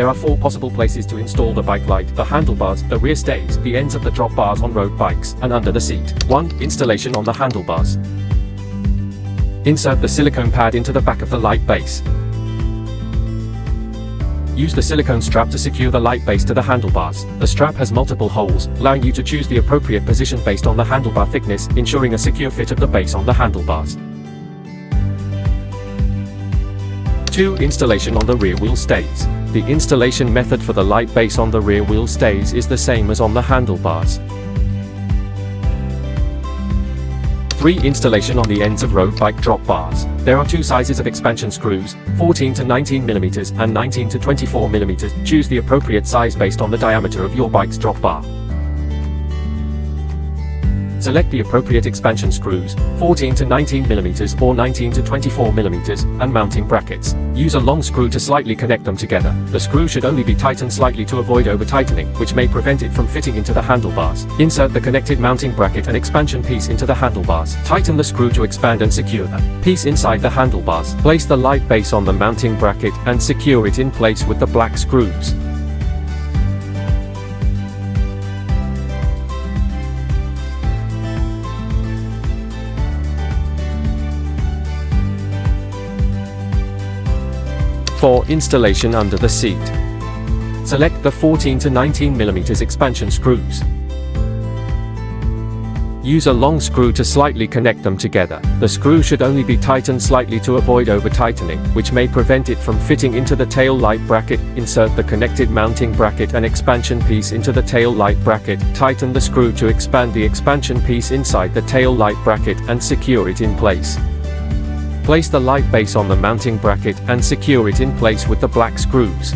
There are 4 possible places to install the bike light: the handlebars, the rear stays, the ends of the drop bars on road bikes, and under the seat. 1. Installation on the handlebars. Insert the silicone pad into the back of the light base. Use the silicone strap to secure the light base to the handlebars. The strap has multiple holes, allowing you to choose the appropriate position based on the handlebar thickness, ensuring a secure fit of the base on the handlebars. 2. Installation on the rear wheel stays. The installation method for the light base on the rear wheel stays is the same as on the handlebars. 3. Installation on the ends of road bike drop bars. There are 2 sizes of expansion screws, 14 to 19 mm and 19 to 24 mm. Choose the appropriate size based on the diameter of your bike's drop bar. Select the appropriate expansion screws, 14 to 19 mm or 19 to 24 mm, and mounting brackets. Use a long screw to slightly connect them together. The screw should only be tightened slightly to avoid over-tightening, which may prevent it from fitting into the handlebars. Insert the connected mounting bracket and expansion piece into the handlebars. Tighten the screw to expand and secure the piece inside the handlebars. Place the light base on the mounting bracket and secure it in place with the black screws. For installation under the seat. Select the 14 to 19 mm expansion screws. Use a long screw to slightly connect them together. The screw should only be tightened slightly to avoid over-tightening, which may prevent it from fitting into the tail light bracket. Insert the connected mounting bracket and expansion piece into the tail light bracket. Tighten the screw to expand the expansion piece inside the tail light bracket and secure it in place. Place the light base on the mounting bracket and secure it in place with the black screws.